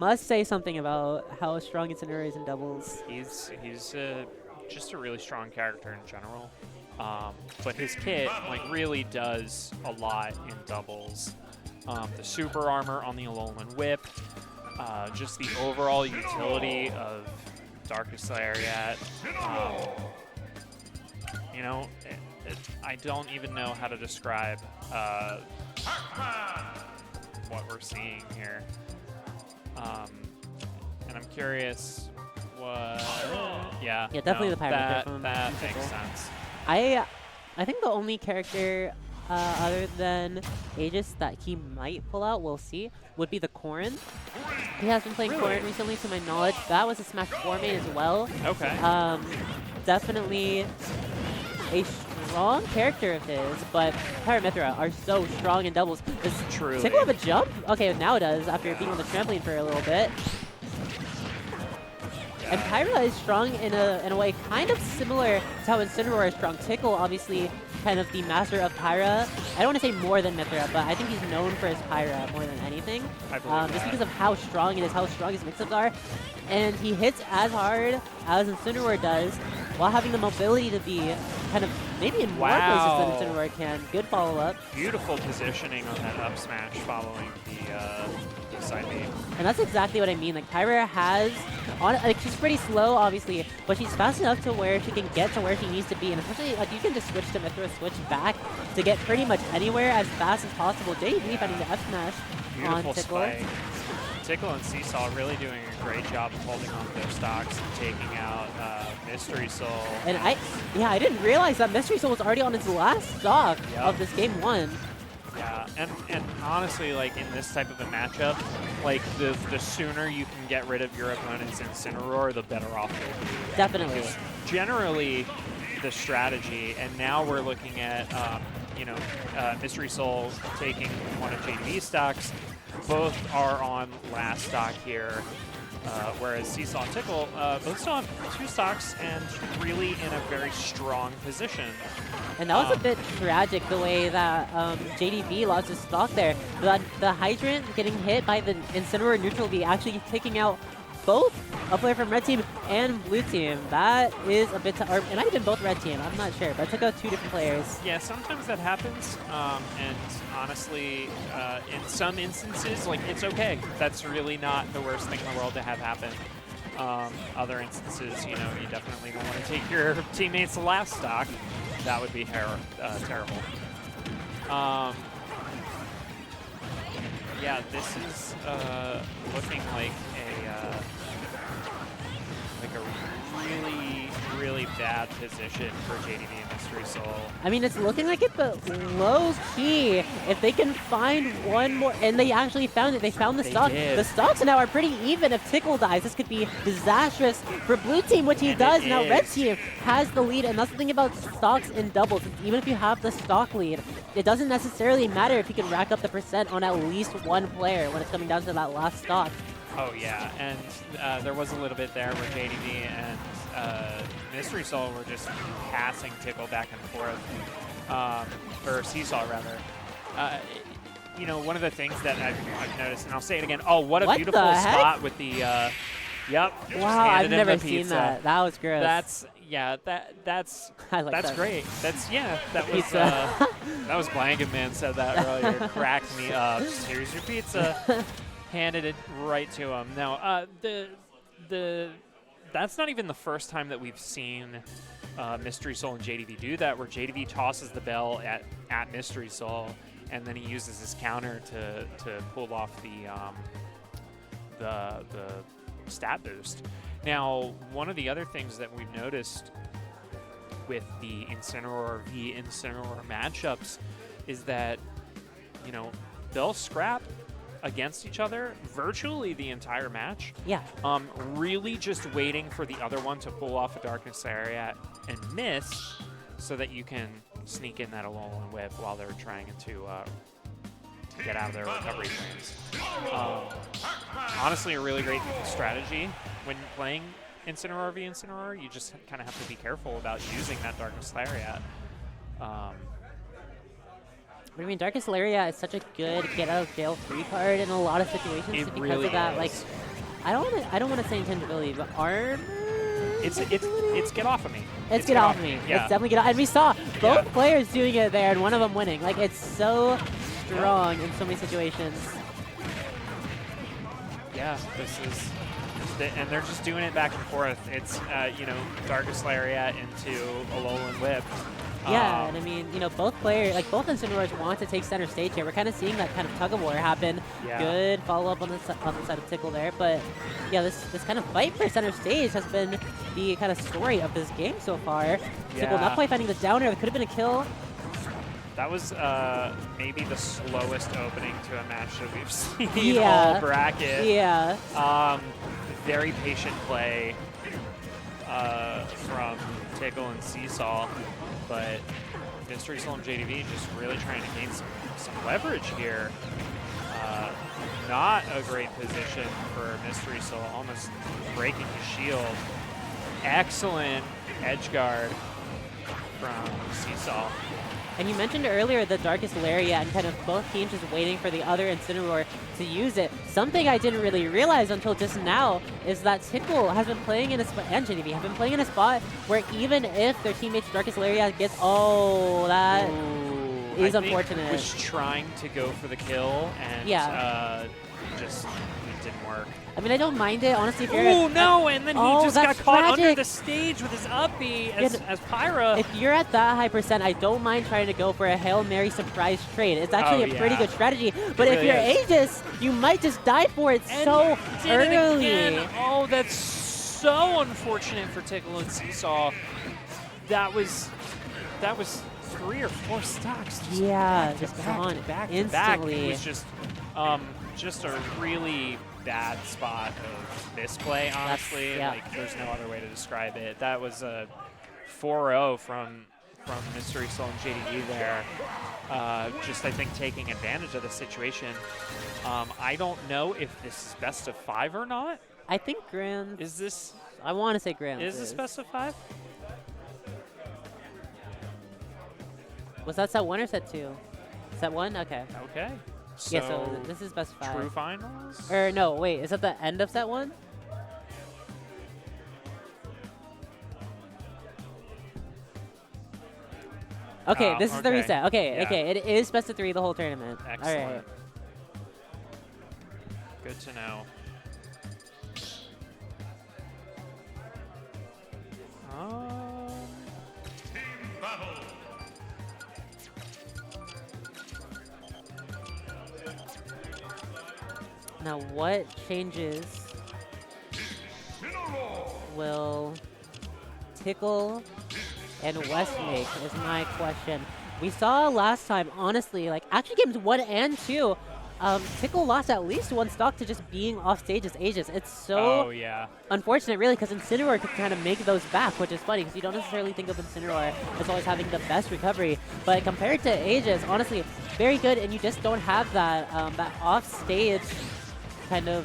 must say something about how strong Incineroar is in doubles. He's just a really strong character in general. But his kit like really does a lot in doubles. The super armor on the Alolan Whip, just the overall utility of Darkest Lariat. You know, I don't even know how to describe what we're seeing here. And I'm curious what... Yeah, definitely no, the pirate that, from that Tickle. makes sense. I think the only character other than Aegis that he might pull out, we'll see, would be the Corrin. He has been playing Corrin recently, to my knowledge. That was a Smash 4 main as well. Okay. Definitely a strong character of his, but Pyra are so strong in doubles. Does Truly. Tickle have a jump? Okay, now it does, after being on the trampoline for a little bit. And Pyra is strong in a way kind of similar to how Incineroar is strong. Tickle, obviously, kind of the master of Pyra. I don't want to say more than Mythra, but I think he's known for his Pyra more than anything. Just because of how strong it is, how strong his mix-ups are. And he hits as hard as Incineroar does, while having the mobility to be kind of maybe in more places than Incineroar can. Good follow-up. Beautiful positioning on that up smash following the side B. And that's exactly what I mean. Like, Pyra has, like, she's pretty slow, obviously, but she's fast enough to where she can get to where she needs to be. And especially, like, you can just switch to Mythra, switch back to get pretty much anywhere as fast as possible. JDV finding the F smash on Tickle. Spike. Tickle and Seesaw really doing a great job of holding on to their stocks and taking out Mystery Soul. And I didn't realize that Mystery Soul was already on its last stock of this game 1. Yeah, and honestly, like in this type of a matchup, like the sooner you can get rid of your opponent's Incineroar, the better off you'll be. Definitely. Because generally, the strategy, and now we're looking at, Mystery Soul taking one of JDV's stocks. Both are on last stock here, whereas Seesaw and Tickle both still have 2 stocks and really in a very strong position. And that was a bit tragic, the way that JDV lost his stock there. The Hydrant getting hit by the Incineroar neutral B, actually taking out both a player from Red Team and Blue Team. That is a bit, or it might have been both Red Team, I'm not sure, but it took out 2 different players. Yeah, sometimes that happens, and honestly, in some instances, like, it's okay. That's really not the worst thing in the world to have happen. Other instances, you know, you definitely don't want to take your teammates' last stock. That would be terrible. Yeah, this is looking like a really bad position for JDV and Mystery Soul. I mean, it's looking like it, but low key. If they can find one more, and they actually found it. They found the stock. The stocks now are pretty even. If Tickle dies, this could be disastrous for Blue Team, which he does. Now Red Team has the lead, and that's the thing about stocks in doubles. Even if you have the stock lead, it doesn't necessarily matter if you can rack up the percent on at least one player when it's coming down to that last stock. Oh yeah, and there was a little bit there where JDV and Mystery Soul were just passing Tickle back and forth, or Seesaw rather. You know, one of the things that I've noticed, and I'll say it again. Oh, what a beautiful spot with the. Yep. Wow, I've never seen that. That was gross. That's that's great. That was that was Blanket Man said that earlier. Cracked me up. Just, here's your pizza. Handed it right to him. Now, that's not even the first time that we've seen Mystery Soul and JDV do that, where JDV tosses the bell at Mystery Soul, and then he uses his counter to pull off the stat boost. Now, one of the other things that we've noticed with the Incineroar v Incineroar matchups is that, you know, they'll scrap against each other virtually the entire match. Yeah. Really just waiting for the other one to pull off a Darkness Lariat and miss so that you can sneak in that Alolan Whip while they're trying to get out of their recovery frames. Honestly, a really great strategy when playing Incineroar v Incineroar. You just kind of have to be careful about using that Darkness Lariat. I mean, Darkest Lariat is such a good get-out-of-jail-free card in a lot of situations because of that, like, I don't want to say intangibility, but armor. It's get off of me. It's get off of me. Yeah. It's definitely get off. And we saw both players doing it there, and one of them winning. Like, it's so strong in so many situations. Yeah, and they're just doing it back and forth. It's, you know, Darkest Lariat into Alolan Whip. Yeah, and I mean, you know, both players, like both Incineroars want to take center stage here. We're kind of seeing that kind of tug of war happen. Yeah. Good follow up on the side of Tickle there, but yeah, this kind of fight for center stage has been the kind of story of this game so far. Tickle not quite finding the downer. It could have been a kill. That was maybe the slowest opening to a match that we've seen all bracket. Yeah. Very patient play from Tickle and Seesaw, but Mystery Soul and JDV just really trying to gain some leverage here. Not a great position for Mystery Soul, almost breaking his shield. Excellent edge guard from Seesaw. And you mentioned earlier the Darkest Lariat and kind of both teams just waiting for the other Incineroar to use it. Something I didn't really realize until just now is that Tickle has been playing in a spot, and JDV have been playing in a spot where even if their teammate's Darkest Lariat gets, that is unfortunate. Was trying to go for the kill and just it didn't work. I mean, I don't mind it, honestly. If you're no, and then he just got caught tragic. under the stage with his up B as Pyra. If you're at that high percent, I don't mind trying to go for a Hail Mary surprise trade. It's actually a pretty good strategy. But if you're Aegis, you might just die for it so early. Oh, that's so unfortunate for Tickle and Seesaw. That was 3 or 4 stocks. Just gone back instantly. It was just a really bad spot of misplay, honestly. Like, there's no other way to describe it. That was a 4-0 from Mystery Soul and JDV there. Just, I think, taking advantage of the situation. I don't know if this is best of 5 or not. I think Grand. Is this? I want to say Grand. Is this best of 5? Was that set 1 or set 2? Set 1? Okay. Okay. So yeah, so this is best of 5. True finals? Or no, wait, is that the end of set 1? Okay, this is the reset. Okay, it is best of 3 the whole tournament. Excellent. All right. Good to know. Now, what changes will Tickle and West make is my question. We saw last time, honestly, like actually games 1 and 2, Tickle lost at least 1 stock to just being off stage as Aegis. It's so unfortunate, really, because Incineroar could kind of make those back, which is funny because you don't necessarily think of Incineroar as always having the best recovery. But compared to Aegis, honestly, very good, and you just don't have that that off stage kind of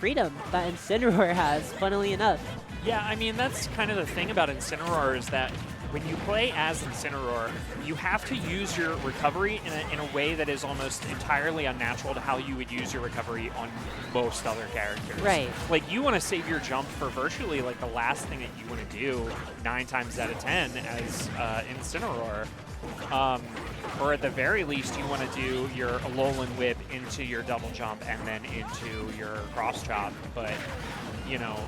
freedom that Incineroar has, funnily enough. Yeah, I mean, that's kind of the thing about Incineroar is that when you play as Incineroar, you have to use your recovery in a way that is almost entirely unnatural to how you would use your recovery on most other characters. Right. Like, you want to save your jump for virtually, like, the last thing that you want to do 9 times out of 10 as Incineroar. Or at the very least, you want to do your Alolan Whip into your double jump and then into your cross chop. But, you know,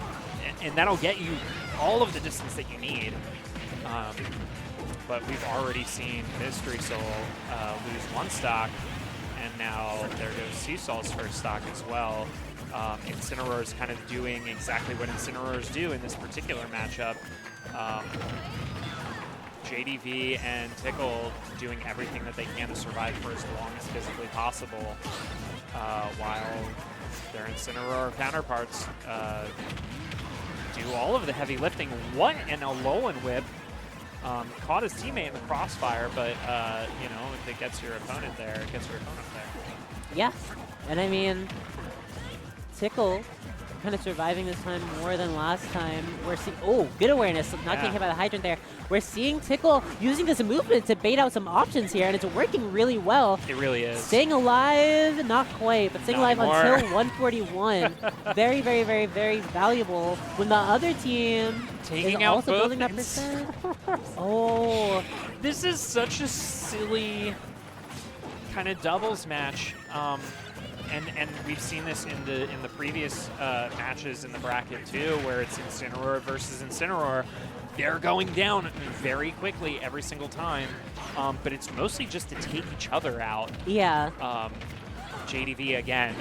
and that'll get you all of the distance that you need. But we've already seen Mystery Soul lose 1 stock, and now there goes Seesaw's first stock as well. Incineroar is kind of doing exactly what Incineroars do in this particular matchup. JDV and Tickle doing everything that they can to survive for as long as physically possible, while their Incineroar counterparts do all of the heavy lifting. What an Alolan Whip. Caught his teammate in the crossfire, but, you know, if it gets your opponent there, it gets your opponent there. Yeah, and I mean, Tickle kind of surviving this time more than last time. We're seeing, oh, good awareness, not getting hit by the hydrant there. We're seeing Tickle using this movement to bait out some options here, and it's working really well. It really is. Staying alive, not quite, but staying alive anymore. until 141. Very, very, very, very valuable. When the other team Taking is out also both building that percent. Oh, this is such a silly kind of doubles match. And we've seen this in the previous matches in the bracket too, where it's Incineroar versus Incineroar. They're going down very quickly every single time, but it's mostly just to take each other out. yeah. JDV again,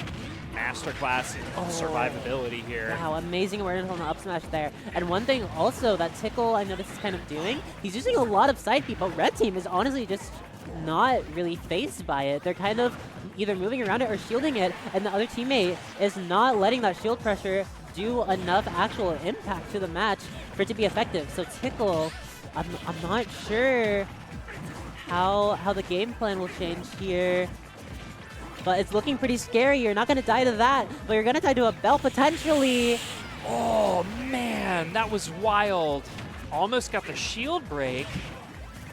masterclass in survivability here. Wow, amazing awareness on the up smash there. And one thing also that Tickle, I noticed, is kind of doing, he's using a lot of side beat, but red team is honestly just not really phased by it. They're kind of either moving around it or shielding it, and the other teammate is not letting that shield pressure do enough actual impact to the match for it to be effective. So Tickle, I'm not sure how the game plan will change here. But it's looking pretty scary. You're not going to die to that, but you're going to die to a bell potentially. Oh, man, that was wild. Almost got the shield break,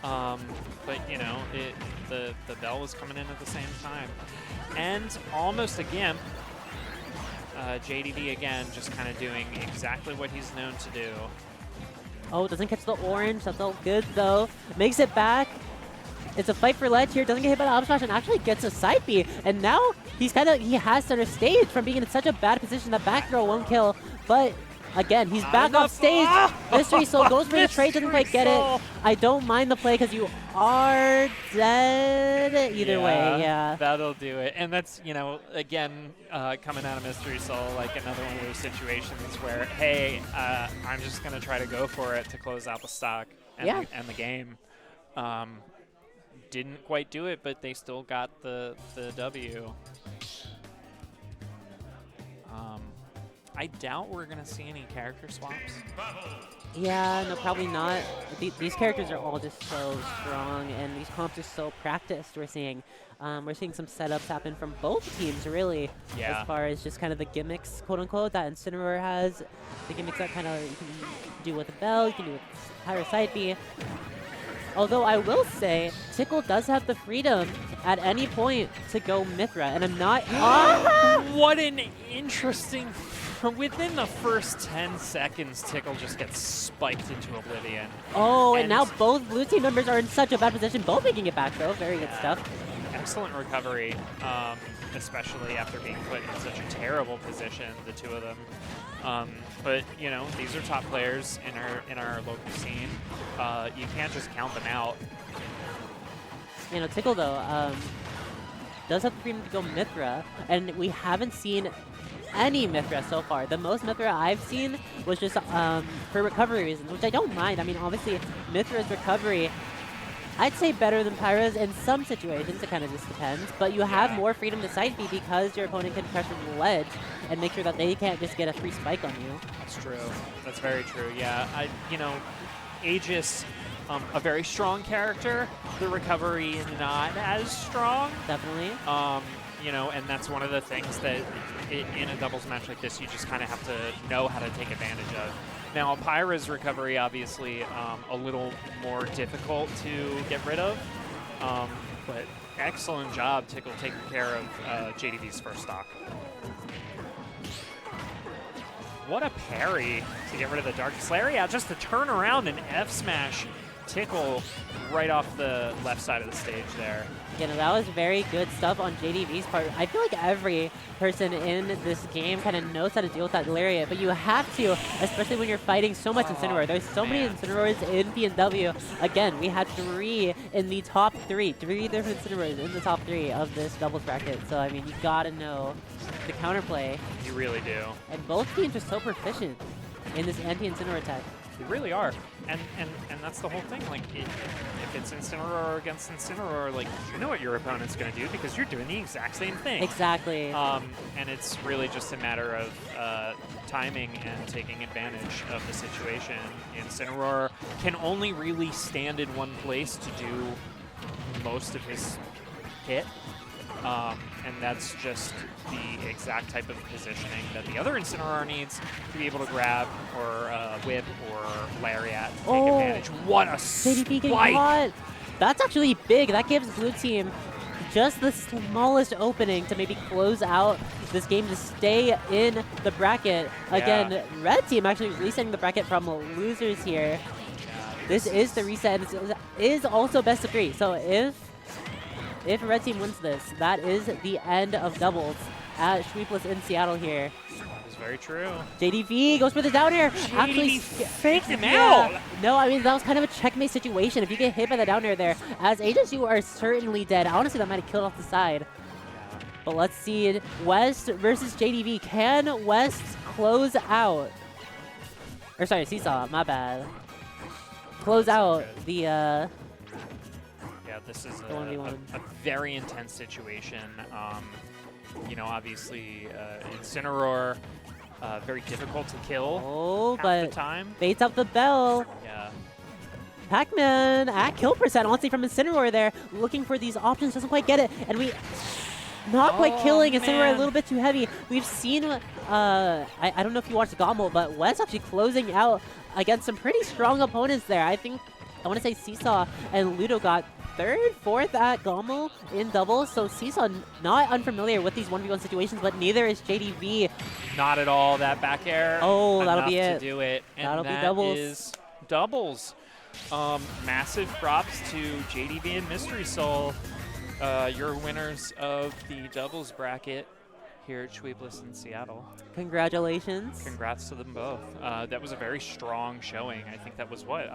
but, you know, the bell was coming in at the same time. And almost again, JDV again just kind of doing exactly what he's known to do. Oh, doesn't catch the orange. That's all good, though. Makes it back. It's a fight for ledge here. Doesn't get hit by the up smash and actually gets a side B. And now he has center stage from being in such a bad position. That back throw won't kill. But again, he's back off stage. Mystery Soul goes for the trade, doesn't quite get it. I don't mind the play because you are dead either way. Yeah. That'll do it. And that's, you know, again, coming out of Mystery Soul, like another one of those situations where, hey, I'm just going to try to go for it to close out the stock and, and the game. Didn't quite do it, but they still got the W. I doubt we're going to see any character swaps. Yeah, no, probably not. These characters are all just so strong, and these comps are so practiced. We're seeing some setups happen from both teams, really. Yeah. As far as just kind of the gimmicks, quote unquote, that Incineroar has. The gimmicks that kind of you can do with a bell, you can do with Pyro side B. Although I will say, Tickle does have the freedom at any point to go Mithra, and I'm not. What an interesting. Within the first 10 seconds, Tickle just gets spiked into oblivion. Oh, and now both blue team members are in such a bad position, both making it back, though. Very good stuff. Excellent recovery, especially after being put in such a terrible position, the two of them. But you know, these are top players in our local scene. You can't just count them out. You know, Tickle though does have the freedom to go Mithra, and we haven't seen any Mithra so far. The most Mithra I've seen was just for recovery reasons, which I don't mind. I mean, obviously Mithra's recovery, I'd say better than Pyra's in some situations. It kind of just depends. But you have more freedom to side B because your opponent can pressure the ledge and make sure that they can't just get a free spike on you. That's true. That's very true. Yeah, you know, Aegis, a very strong character. The recovery not as strong. Definitely. You know, and that's one of the things that in a doubles match like this, you just kind of have to know how to take advantage of. Now, Pyra's recovery, obviously, a little more difficult to get rid of, but excellent job, Tickle, taking care of JDV's first stock. What a parry to get rid of the Dark Slayer. Yeah, just to turn around and F-smash Tickle right off the left side of the stage there. You know, that was very good stuff on JDV's part. I feel like every person in this game kind of knows how to deal with that Lariat, but you have to, especially when you're fighting so much Incineroar. There's so many Incineroars in P&W. Again, we had 3 in the top 3. 3 different Incineroars in the top 3 of this doubles bracket. So, I mean, you gotta know the counterplay. You really do. And both teams are so proficient in this anti-Incineroar attack. They really are, and that's the whole thing. Like, if it's Incineroar against Incineroar, like, you know what your opponent's going to do because you're doing the exact same thing. Exactly. And it's really just a matter of timing and taking advantage of the situation. Incineroar can only really stand in one place to do most of his hit. And that's just the exact type of positioning that the other Incineroar needs to be able to grab or whip or lariat to take advantage. What a JDV getting spike! caught. That's actually big. That gives blue team just the smallest opening to maybe close out this game to stay in the bracket. Again, red team actually resetting the bracket from losers here. This is the reset. It is also best of 3. So if red team wins this, that is the end of doubles at Shweepless in Seattle here. That is very true. JDV goes for the down air. JDV faked him out. No, I mean, that was kind of a checkmate situation. If you get hit by the down air there, as Agents, you are certainly dead. Honestly, that might have killed off the side. But let's see. West versus JDV. Can West close out? Or sorry, Seesaw. My bad. Close out the... Yeah, this is The 1v1. a very intense situation. You know, obviously, Incineroar, very difficult to kill Oh, half but the time. baits up the bell. Yeah. Pac-Man at kill percent, honestly, from Incineroar there, looking for these options, doesn't quite get it, and we not quite killing Incineroar, a little bit too heavy. We've seen, I don't know if you watched Gommel, but Wes actually closing out against some pretty strong opponents there. I think, I want to say Seesaw and Ludo got 3rd, 4th at Gommel in doubles, so Seesaw not unfamiliar with these 1v1 situations, but neither is JDV. Not at all. That back air. Oh, that'll be enough it. to do it. And That'll be that doubles. is doubles. Massive props to JDV and Mystery Soul, your winners of the doubles bracket here at Shweepless in Seattle. Congratulations. Congrats to them both. That was a very strong showing. I think that was what,